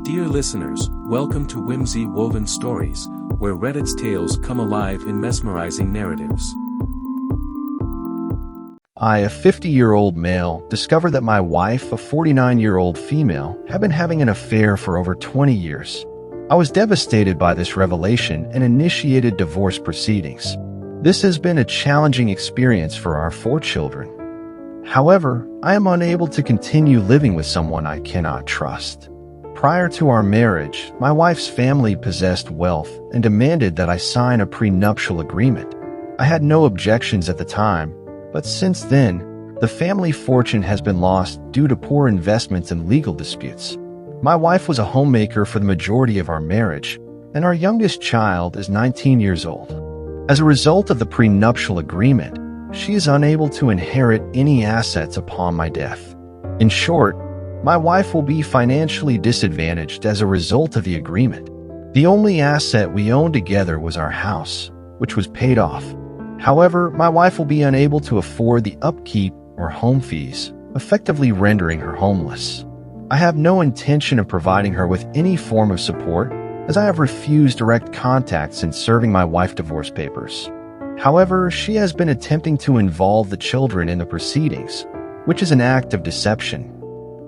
Dear listeners, welcome to Whimsy Woven Stories, where Reddit's tales come alive in mesmerizing narratives. I, a 50-year-old male, discovered that my wife, a 49-year-old female, had been having an affair for over 20 years. I was devastated by this revelation and initiated divorce proceedings. This has been a challenging experience for our 4 children. However, I am unable to continue living with someone I cannot trust. Prior to our marriage, my wife's family possessed wealth and demanded that I sign a prenuptial agreement. I had no objections at the time, but since then, the family fortune has been lost due to poor investments and legal disputes. My wife was a homemaker for the majority of our marriage, and our youngest child is 19 years old. As a result of the prenuptial agreement, she is unable to inherit any assets upon my death. In short, my wife will be financially disadvantaged as a result of the agreement. The only asset we owned together was our house, which was paid off. However, my wife will be unable to afford the upkeep or home fees, effectively rendering her homeless. I have no intention of providing her with any form of support, as I have refused direct contact since serving my wife divorce papers. However, she has been attempting to involve the children in the proceedings, which is an act of deception.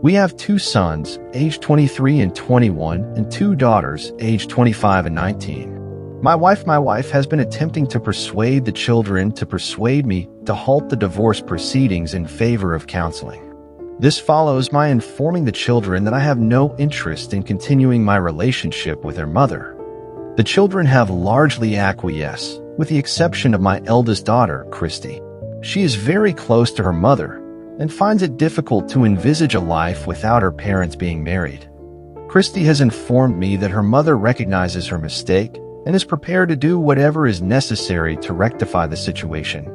We have 2 sons, aged 23 and 21, and 2 daughters, aged 25 and 19. My wife has been attempting to persuade the children to persuade me to halt the divorce proceedings in favor of counseling. This follows my informing the children that I have no interest in continuing my relationship with their mother. The children have largely acquiesced, with the exception of my eldest daughter, Christy. She is very close to her mother and finds it difficult to envisage a life without her parents being married. Christy has informed me that her mother recognizes her mistake and is prepared to do whatever is necessary to rectify the situation.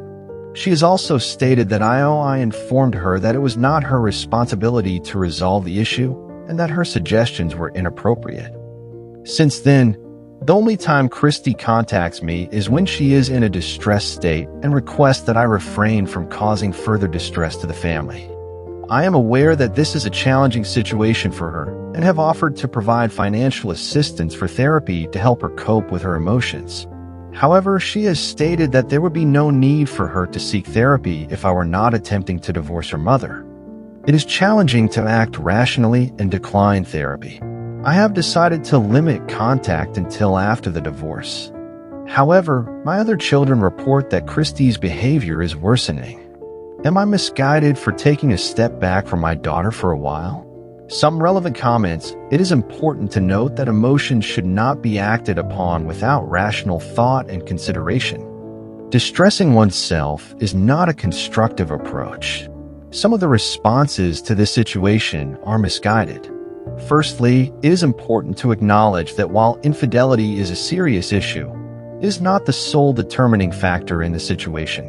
She has also stated that I informed her that it was not her responsibility to resolve the issue and that her suggestions were inappropriate. Since then, the only time Christy contacts me is when she is in a distressed state and requests that I refrain from causing further distress to the family. I am aware that this is a challenging situation for her and have offered to provide financial assistance for therapy to help her cope with her emotions. However, she has stated that there would be no need for her to seek therapy if I were not attempting to divorce her mother. It is challenging to act rationally and decline therapy. I have decided to limit contact until after the divorce. However, my other children report that Christy's behavior is worsening. Am I misguided for taking a step back from my daughter for a while? Some relevant comments. It is important to note that emotions should not be acted upon without rational thought and consideration. Distressing oneself is not a constructive approach. Some of the responses to this situation are misguided. Firstly, it is important to acknowledge that while infidelity is a serious issue, it is not the sole determining factor in the situation.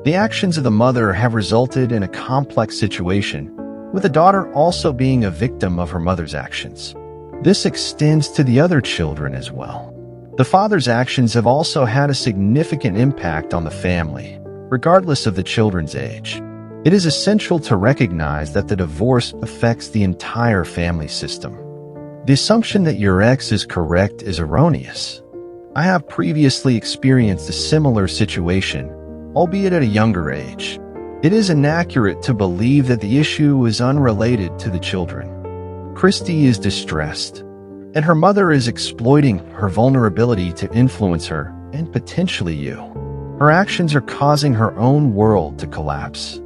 The actions of the mother have resulted in a complex situation, with the daughter also being a victim of her mother's actions. This extends to the other children as well. The father's actions have also had a significant impact on the family, regardless of the children's age. It is essential to recognize that the divorce affects the entire family system. The assumption that your ex is correct is erroneous. I have previously experienced a similar situation, albeit at a younger age. It is inaccurate to believe that the issue is unrelated to the children. Christy is distressed, and her mother is exploiting her vulnerability to influence her and potentially you. Her actions are causing her own world to collapse.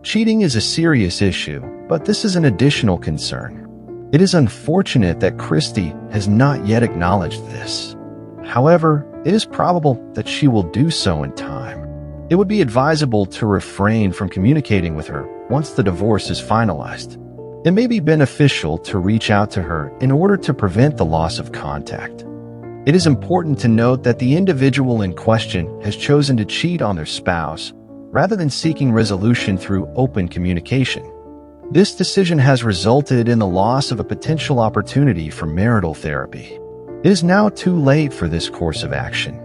Cheating is a serious issue, but this is an additional concern. It is unfortunate that Christy has not yet acknowledged this. However, it is probable that she will do so in time. It would be advisable to refrain from communicating with her once the divorce is finalized. It may be beneficial to reach out to her in order to prevent the loss of contact. It is important to note that the individual in question has chosen to cheat on their spouse rather than seeking resolution through open communication. This decision has resulted in the loss of a potential opportunity for marital therapy. It is now too late for this course of action.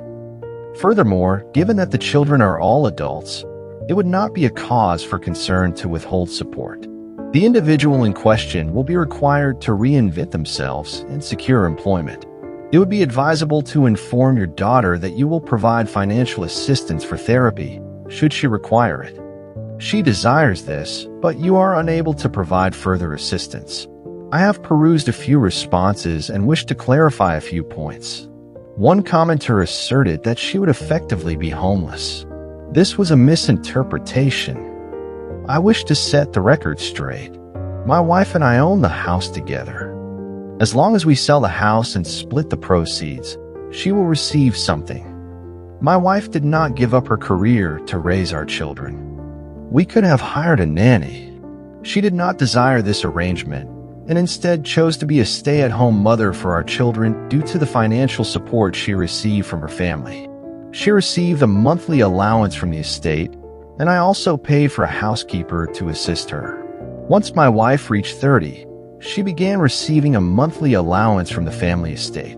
Furthermore, given that the children are all adults, it would not be a cause for concern to withhold support. The individual in question will be required to reinvent themselves and secure employment. It would be advisable to inform your daughter that you will provide financial assistance for therapy, should she require it. She desires this, but you are unable to provide further assistance. I have perused a few responses and wish to clarify a few points. One commenter asserted that she would effectively be homeless. This was a misinterpretation. I wish to set the record straight. My wife and I own the house together. As long as we sell the house and split the proceeds, she will receive something. My wife did not give up her career to raise our children. We could have hired a nanny. She did not desire this arrangement and instead chose to be a stay-at-home mother for our children due to the financial support she received from her family. She received a monthly allowance from the estate, and I also paid for a housekeeper to assist her. Once my wife reached 30, she began receiving a monthly allowance from the family estate.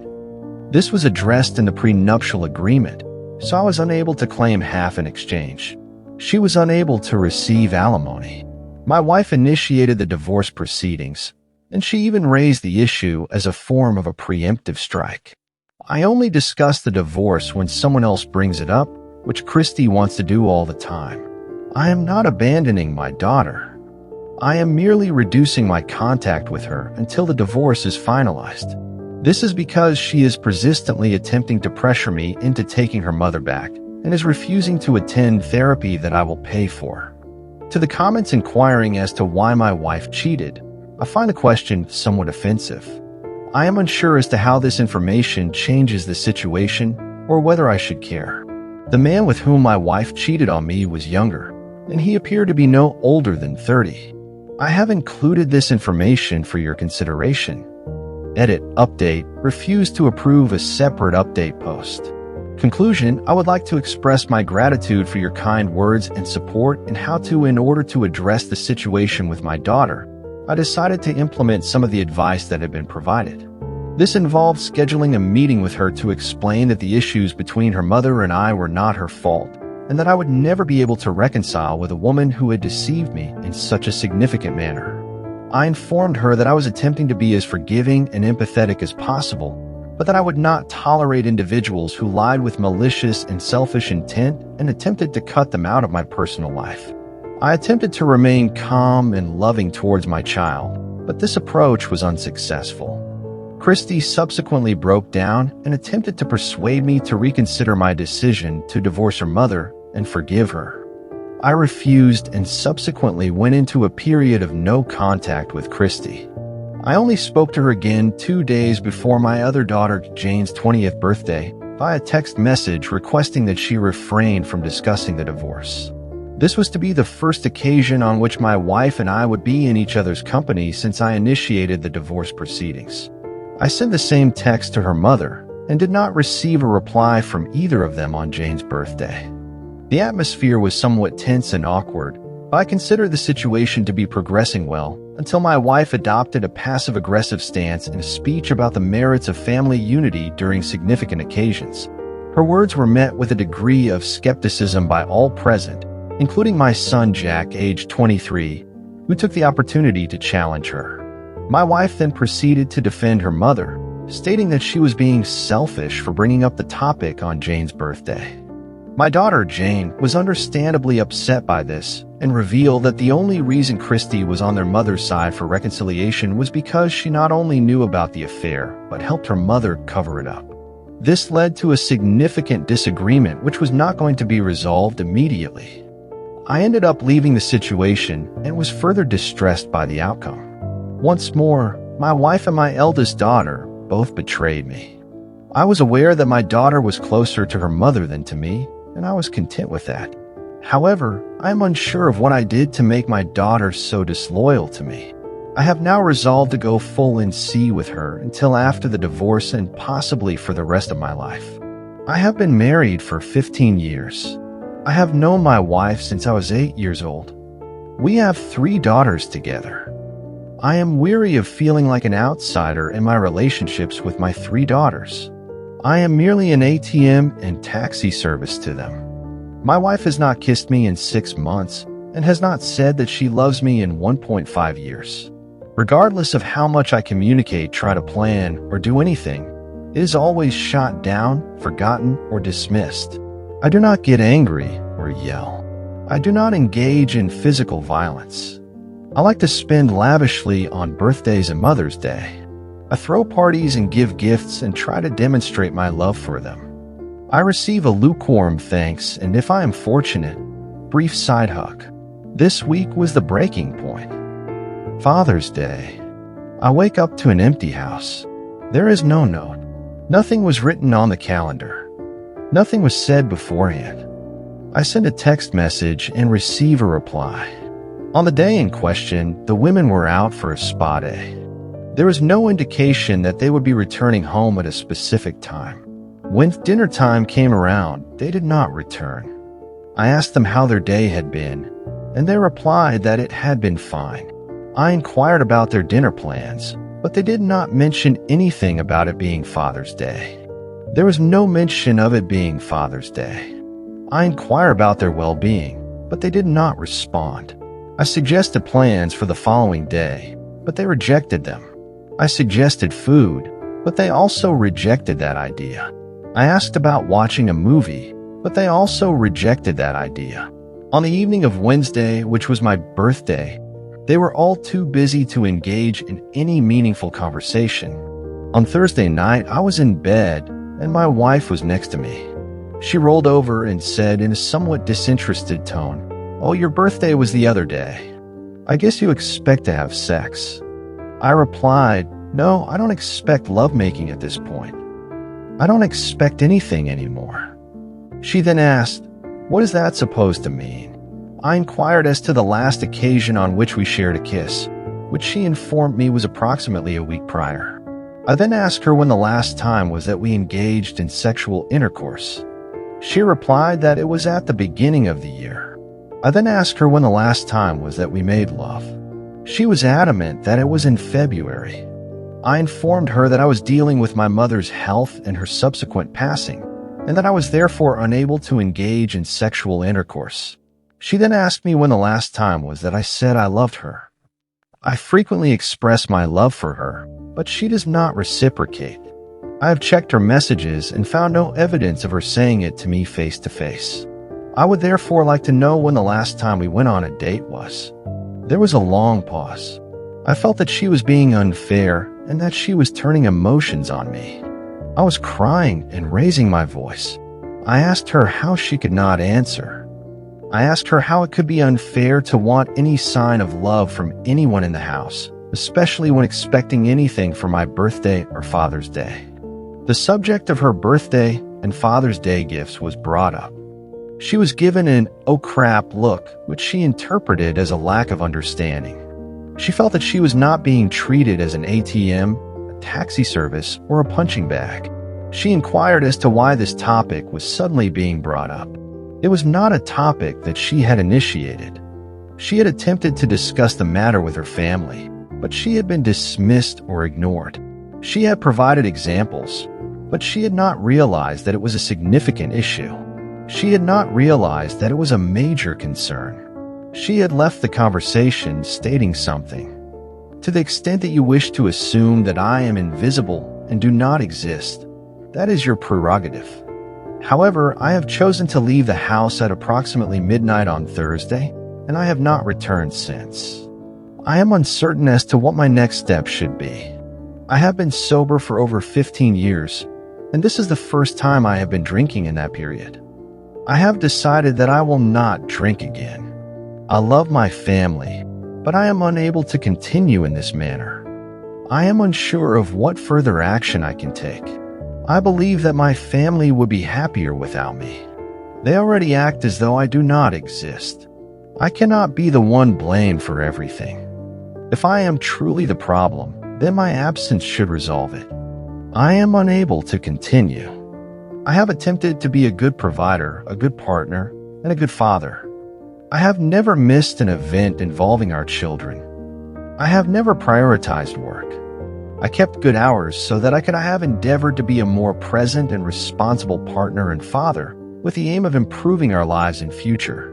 This was addressed in the prenuptial agreement, so I was unable to claim half in exchange. She was unable to receive alimony. My wife initiated the divorce proceedings, and she even raised the issue as a form of a preemptive strike. I only discuss the divorce when someone else brings it up, which Christy wants to do all the time. I am not abandoning my daughter. I am merely reducing my contact with her until the divorce is finalized. This is because she is persistently attempting to pressure me into taking her mother back and is refusing to attend therapy that I will pay for. To the comments inquiring as to why my wife cheated, I find the question somewhat offensive. I am unsure as to how this information changes the situation or whether I should care. The man with whom my wife cheated on me was younger, and he appeared to be no older than 30. I have included this information for your consideration. Edit, update, refuse to approve a separate update post. Conclusion, I would like to express my gratitude for your kind words and support and how to, in order to address the situation with my daughter, I decided to implement some of the advice that had been provided. This involved scheduling a meeting with her to explain that the issues between her mother and I were not her fault, and that I would never be able to reconcile with a woman who had deceived me in such a significant manner. I informed her that I was attempting to be as forgiving and empathetic as possible, but that I would not tolerate individuals who lied with malicious and selfish intent and attempted to cut them out of my personal life. I attempted to remain calm and loving towards my child, but this approach was unsuccessful. Christy subsequently broke down and attempted to persuade me to reconsider my decision to divorce her mother and forgive her. I refused and subsequently went into a period of no contact with Christy. I only spoke to her again 2 days before my other daughter Jane's 20th birthday via text message requesting that she refrain from discussing the divorce. This was to be the first occasion on which my wife and I would be in each other's company since I initiated the divorce proceedings. I sent the same text to her mother and did not receive a reply from either of them on Jane's birthday. The atmosphere was somewhat tense and awkward, but I considered the situation to be progressing well until my wife adopted a passive-aggressive stance in a speech about the merits of family unity during significant occasions. Her words were met with a degree of skepticism by all present, including my son Jack, aged 23, who took the opportunity to challenge her. My wife then proceeded to defend her mother, stating that she was being selfish for bringing up the topic on Jane's birthday. My daughter Jane was understandably upset by this and revealed that the only reason Christy was on their mother's side for reconciliation was because she not only knew about the affair, but helped her mother cover it up. This led to a significant disagreement which was not going to be resolved immediately. I ended up leaving the situation and was further distressed by the outcome. Once more, my wife and my eldest daughter both betrayed me. I was aware that my daughter was closer to her mother than to me, and I was content with that. However, I am unsure of what I did to make my daughter so disloyal to me. I have now resolved to go full in sea with her until after the divorce and possibly for the rest of my life. I have been married for 15 years. I have known my wife since I was 8 years old. We have 3 daughters together. I am weary of feeling like an outsider in my relationships with my 3 daughters. I am merely an ATM and taxi service to them. My wife has not kissed me in 6 months, and has not said that she loves me in 1.5 years. Regardless of how much I communicate, try to plan, or do anything, it is always shot down, forgotten, or dismissed. I do not get angry or yell. I do not engage in physical violence. I like to spend lavishly on birthdays and Mother's Day. I throw parties and give gifts and try to demonstrate my love for them. I receive a lukewarm thanks, and if I am fortunate, brief side hug. This week was the breaking point. Father's Day. I wake up to an empty house. There is no note. Nothing was written on the calendar. Nothing was said beforehand. I send a text message and receive a reply. On the day in question, the women were out for a spa day. There was no indication that they would be returning home at a specific time. When dinner time came around, they did not return. I asked them how their day had been, and they replied that it had been fine. I inquired about their dinner plans, but they did not mention anything about it being Father's Day. There was no mention of it being Father's Day. I inquired about their well-being, but they did not respond. I suggested plans for the following day, but they rejected them. I suggested food, but they also rejected that idea. I asked about watching a movie, but they also rejected that idea. On the evening of Wednesday, which was my birthday, they were all too busy to engage in any meaningful conversation. On Thursday night, I was in bed, and my wife was next to me. She rolled over and said in a somewhat disinterested tone, "Oh, your birthday was the other day. I guess you expect to have sex." I replied, "No, I don't expect lovemaking at this point. I don't expect anything anymore." She then asked, "What is that supposed to mean?" I inquired as to the last occasion on which we shared a kiss, which she informed me was approximately a week prior. I then asked her when the last time was that we engaged in sexual intercourse. She replied that it was at the beginning of the year. I then asked her when the last time was that we made love. She was adamant that it was in February. I informed her that I was dealing with my mother's health and her subsequent passing, and that I was therefore unable to engage in sexual intercourse. She then asked me when the last time was that I said I loved her. I frequently express my love for her, but she does not reciprocate. I have checked her messages and found no evidence of her saying it to me face to face. I would therefore like to know when the last time we went on a date was. There was a long pause. I felt that she was being unfair and that she was turning emotions on me. I was crying and raising my voice. I asked her how she could not answer. I asked her how it could be unfair to want any sign of love from anyone in the house, especially when expecting anything for my birthday or Father's Day. The subject of her birthday and Father's Day gifts was brought up. She was given an "oh crap" look, which she interpreted as a lack of understanding. She felt that she was not being treated as an ATM, a taxi service, or a punching bag. She inquired as to why this topic was suddenly being brought up. It was not a topic that she had initiated. She had attempted to discuss the matter with her family, but she had been dismissed or ignored. She had provided examples, but she had not realized that it was a significant issue. She had not realized that it was a major concern. She had left the conversation stating something. To the extent that you wish to assume that I am invisible and do not exist, that is your prerogative. However, I have chosen to leave the house at approximately midnight on Thursday, and I have not returned since. I am uncertain as to what my next step should be. I have been sober for over 15 years, and this is the first time I have been drinking in that period. I have decided that I will not drink again. I love my family, but I am unable to continue in this manner. I am unsure of what further action I can take. I believe that my family would be happier without me. They already act as though I do not exist. I cannot be the one blamed for everything. If I am truly the problem, then my absence should resolve it. I am unable to continue. I have attempted to be a good provider, a good partner, and a good father. I have never missed an event involving our children. I have never prioritized work. I kept good hours so that I could have endeavored to be a more present and responsible partner and father with the aim of improving our lives in future.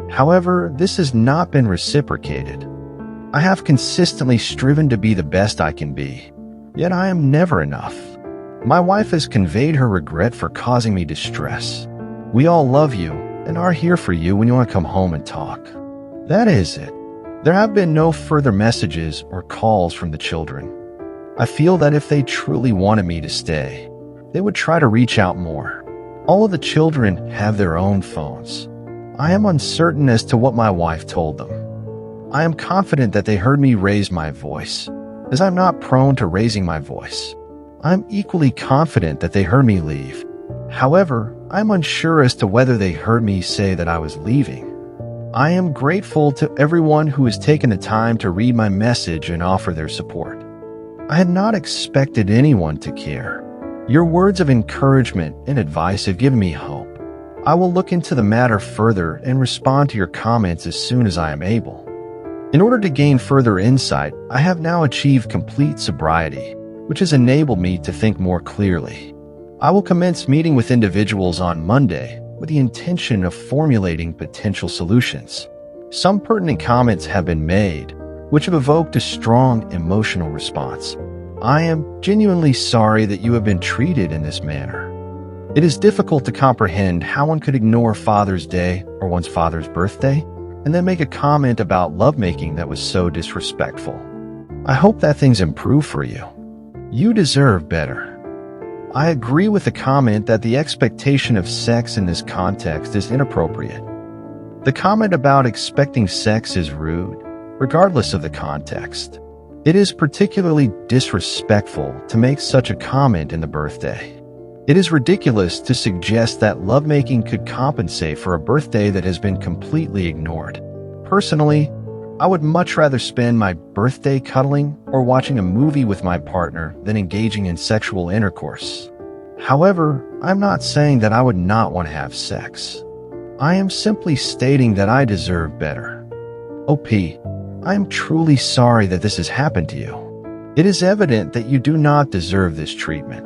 However, this has not been reciprocated. I have consistently striven to be the best I can be, yet I am never enough. My wife has conveyed her regret for causing me distress. We all love you and are here for you when you want to come home and talk. That is it. There have been no further messages or calls from the children. I feel that if they truly wanted me to stay, they would try to reach out more. All of the children have their own phones. I am uncertain as to what my wife told them. I am confident that they heard me raise my voice, as I'm not prone to raising my voice. I'm equally confident that they heard me leave. However, I'm unsure as to whether they heard me say that I was leaving. I am grateful to everyone who has taken the time to read my message and offer their support. I had not expected anyone to care. Your words of encouragement and advice have given me hope. I will look into the matter further and respond to your comments as soon as I am able. In order to gain further insight, I have now achieved complete sobriety, which has enabled me to think more clearly. I will commence meeting with individuals on Monday with the intention of formulating potential solutions. Some pertinent comments have been made, which have evoked a strong emotional response. I am genuinely sorry that you have been treated in this manner. It is difficult to comprehend how one could ignore Father's Day or one's father's birthday and then make a comment about lovemaking that was so disrespectful. I hope that things improve for you. You deserve better. I agree with the comment that the expectation of sex in this context is inappropriate. The comment about expecting sex is rude, regardless of the context. It is particularly disrespectful to make such a comment in the birthday. It is ridiculous to suggest that lovemaking could compensate for a birthday that has been completely ignored. Personally, I would much rather spend my birthday cuddling or watching a movie with my partner than engaging in sexual intercourse. However, I'm not saying that I would not want to have sex. I am simply stating that I deserve better. OP, I am truly sorry that this has happened to you. It is evident that you do not deserve this treatment.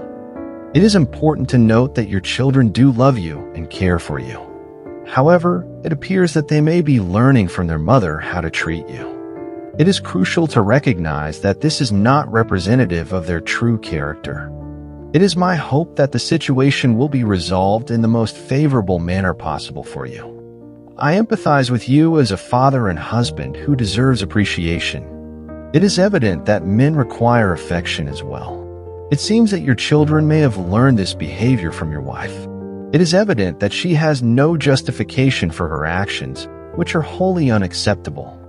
It is important to note that your children do love you and care for you. However, it appears that they may be learning from their mother how to treat you. It is crucial to recognize that this is not representative of their true character. It is my hope that the situation will be resolved in the most favorable manner possible for you. I empathize with you as a father and husband who deserves appreciation. It is evident that men require affection as well. It seems that your children may have learned this behavior from your wife. It is evident that she has no justification for her actions, which are wholly unacceptable.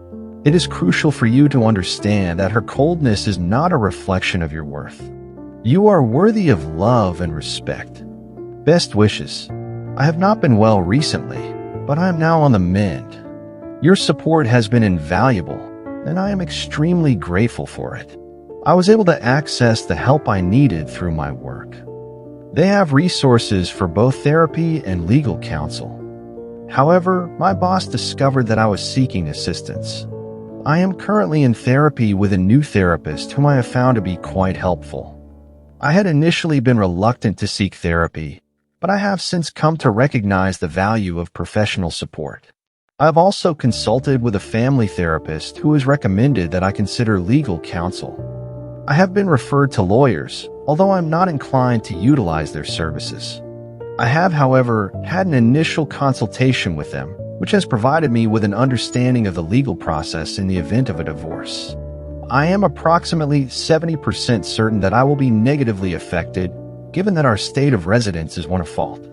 It is crucial for you to understand that her coldness is not a reflection of your worth. You are worthy of love and respect. Best wishes. I have not been well recently, but I am now on the mend. Your support has been invaluable, and I am extremely grateful for it. I was able to access the help I needed through my work. They have resources for both therapy and legal counsel. However, my boss discovered that I was seeking assistance. I am currently in therapy with a new therapist whom I have found to be quite helpful. I had initially been reluctant to seek therapy, but I have since come to recognize the value of professional support. I have also consulted with a family therapist who has recommended that I consider legal counsel. I have been referred to lawyers, although I'm not inclined to utilize their services. I have, however, had an initial consultation with them, which has provided me with an understanding of the legal process in the event of a divorce. I am approximately 70% certain that I will be negatively affected, given that our state of residence is one of fault.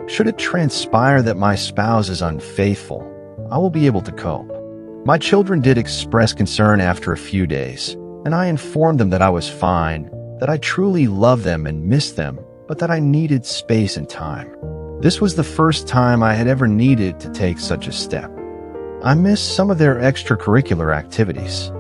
Should it transpire that my spouse is unfaithful, I will be able to cope. My children did express concern after a few days, and I informed them that I was fine, that I truly love them and miss them, but that I needed space and time. This was the first time I had ever needed to take such a step. I missed some of their extracurricular activities.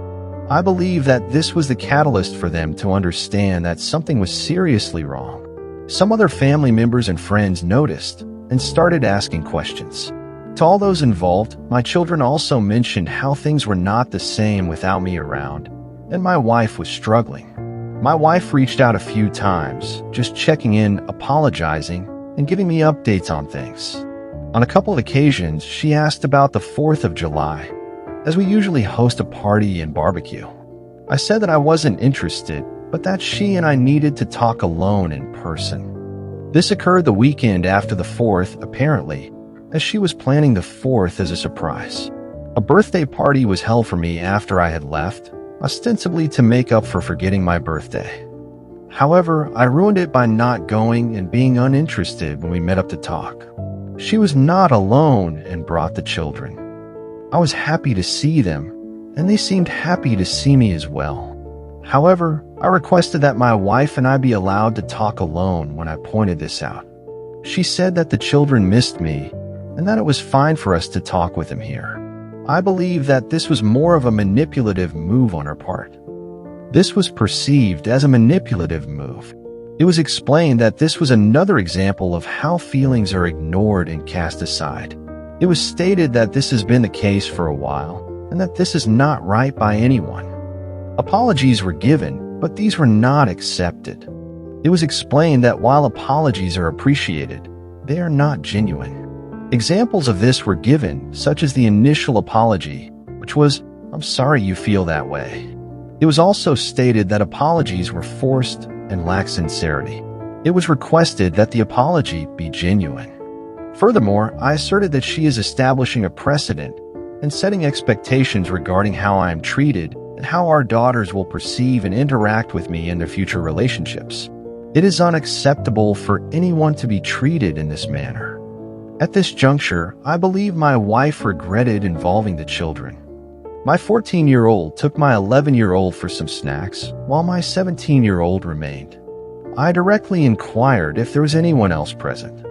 I believe that this was the catalyst for them to understand that something was seriously wrong. Some other family members and friends noticed and started asking questions. To all those involved, my children also mentioned how things were not the same without me around, and my wife was struggling. My wife reached out a few times, just checking in, apologizing, and giving me updates on things. On a couple of occasions, she asked about the 4th of July, as we usually host a party and barbecue. I said that I wasn't interested, but that she and I needed to talk alone in person. This occurred the weekend after the 4th, apparently, as she was planning the 4th as a surprise. A birthday party was held for me after I had left, ostensibly to make up for forgetting my birthday. However, I ruined it by not going and being uninterested when we met up to talk. She was not alone and brought the children. I was happy to see them, and they seemed happy to see me as well. However, I requested that my wife and I be allowed to talk alone when I pointed this out. She said that the children missed me and that it was fine for us to talk with them here. I believe that this was more of a manipulative move on her part. This was perceived as a manipulative move. It was explained that this was another example of how feelings are ignored and cast aside. It was stated that this has been the case for a while and that this is not right by anyone. Apologies were given, but these were not accepted. It was explained that while apologies are appreciated, they are not genuine. Examples of this were given, such as the initial apology, which was, "I'm sorry you feel that way." It was also stated that apologies were forced and lacked sincerity. It was requested that the apology be genuine. Furthermore, I asserted that she is establishing a precedent and setting expectations regarding how I am treated and how our daughters will perceive and interact with me in their future relationships. It is unacceptable for anyone to be treated in this manner. At this juncture, I believe my wife regretted involving the children. My 14-year-old took my 11-year-old for some snacks, while my 17-year-old remained. I directly inquired if there was anyone else present.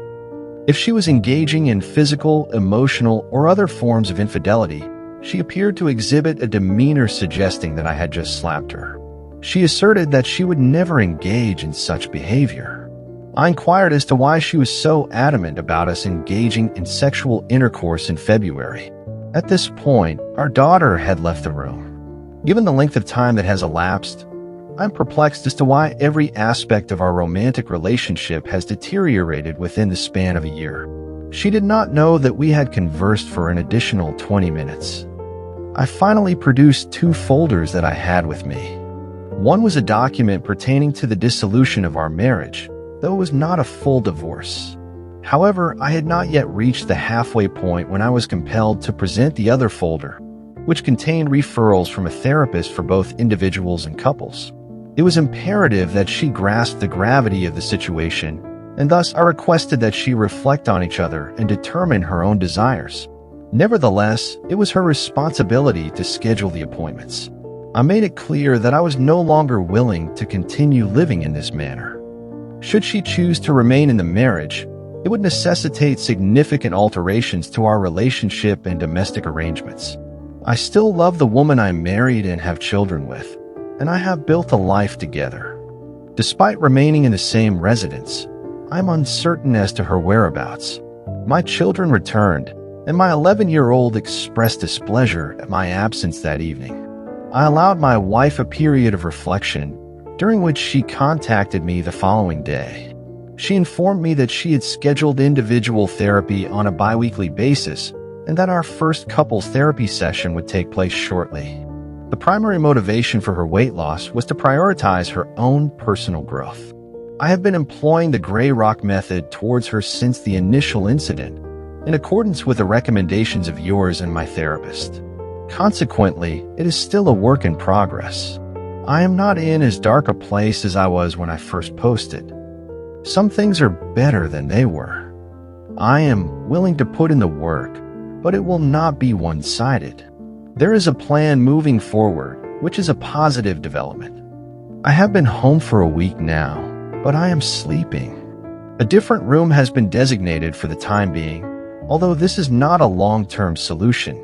If she was engaging in physical, emotional, or other forms of infidelity, she appeared to exhibit a demeanor suggesting that I had just slapped her. She asserted that she would never engage in such behavior. I inquired as to why she was so adamant about us engaging in sexual intercourse in February. At this point, our daughter had left the room. Given the length of time that has elapsed, I'm perplexed as to why every aspect of our romantic relationship has deteriorated within the span of a year. She did not know that we had conversed for an additional 20 minutes. I finally produced 2 folders that I had with me. One was a document pertaining to the dissolution of our marriage, though it was not a full divorce. However, I had not yet reached the halfway point when I was compelled to present the other folder, which contained referrals from a therapist for both individuals and couples. It was imperative that she grasp the gravity of the situation, and thus I requested that she reflect on each other and determine her own desires. Nevertheless, it was her responsibility to schedule the appointments. I made it clear that I was no longer willing to continue living in this manner. Should she choose to remain in the marriage, it would necessitate significant alterations to our relationship and domestic arrangements. I still love the woman I married and have children with, and I have built a life together. Despite remaining in the same residence, I'm uncertain as to her whereabouts. My children returned, and my 11-year-old expressed displeasure at my absence that evening. I allowed my wife a period of reflection, during which she contacted me the following day. She informed me that she had scheduled individual therapy on a bi-weekly basis and that our first couples therapy session would take place shortly. The primary motivation for her weight loss was to prioritize her own personal growth. I have been employing the gray rock method towards her since the initial incident, in accordance with the recommendations of yours and my therapist. Consequently, it is still a work in progress. I am not in as dark a place as I was when I first posted. Some things are better than they were. I am willing to put in the work, but it will not be one-sided. There is a plan moving forward, which is a positive development. I have been home for a week now, but I am sleeping. A different room has been designated for the time being, although this is not a long-term solution.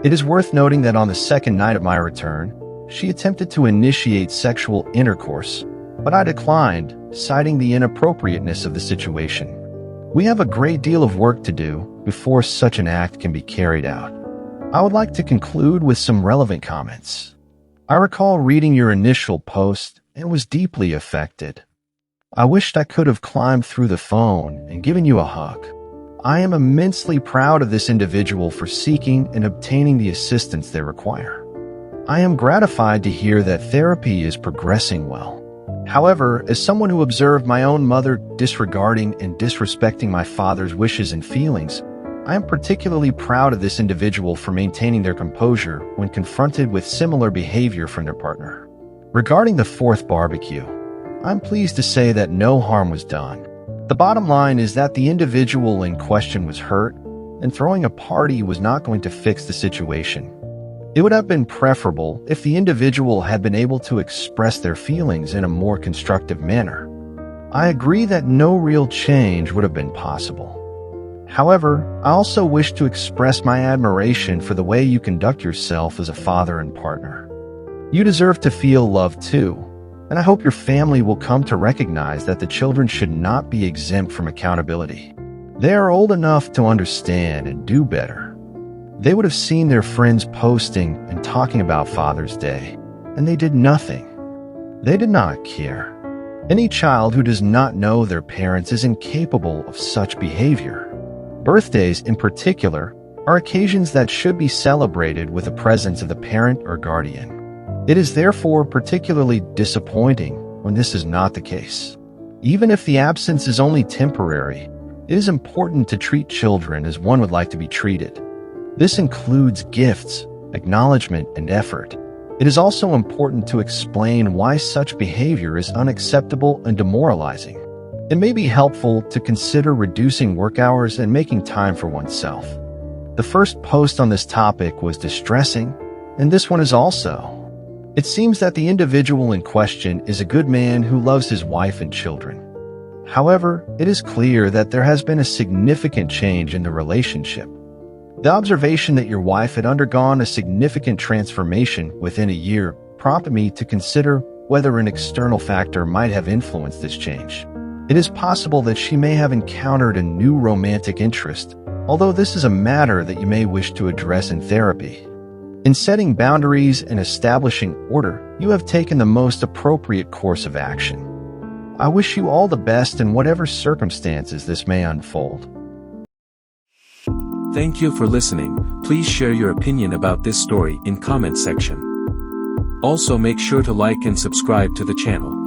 It is worth noting that on the second night of my return, she attempted to initiate sexual intercourse, but I declined, citing the inappropriateness of the situation. We have a great deal of work to do before such an act can be carried out. I would like to conclude with some relevant comments. I recall reading your initial post and was deeply affected. I wished I could have climbed through the phone and given you a hug. I am immensely proud of this individual for seeking and obtaining the assistance they require. I am gratified to hear that therapy is progressing well. However, as someone who observed my own mother disregarding and disrespecting my father's wishes and feelings, I am particularly proud of this individual for maintaining their composure when confronted with similar behavior from their partner. Regarding the fourth barbecue, I'm pleased to say that no harm was done. The bottom line is that the individual in question was hurt, and throwing a party was not going to fix the situation. It would have been preferable if the individual had been able to express their feelings in a more constructive manner. I agree that no real change would have been possible. However, I also wish to express my admiration for the way you conduct yourself as a father and partner. You deserve to feel loved too, and I hope your family will come to recognize that the children should not be exempt from accountability. They are old enough to understand and do better. They would have seen their friends posting and talking about Father's Day, and they did nothing. They did not care. Any child who does not know their parents is incapable of such behavior. Birthdays, in particular, are occasions that should be celebrated with the presence of the parent or guardian. It is therefore particularly disappointing when this is not the case. Even if the absence is only temporary, it is important to treat children as one would like to be treated. This includes gifts, acknowledgement, and effort. It is also important to explain why such behavior is unacceptable and demoralizing. It may be helpful to consider reducing work hours and making time for oneself. The first post on this topic was distressing, and this one is also. It seems that the individual in question is a good man who loves his wife and children. However, it is clear that there has been a significant change in the relationship. The observation that your wife had undergone a significant transformation within a year prompted me to consider whether an external factor might have influenced this change. It is possible that she may have encountered a new romantic interest, although this is a matter that you may wish to address in therapy. In setting boundaries and establishing order, you have taken the most appropriate course of action. I wish you all the best in whatever circumstances this may unfold. Thank you for listening. Please share your opinion about this story in comment section. Also make sure to like and subscribe to the channel.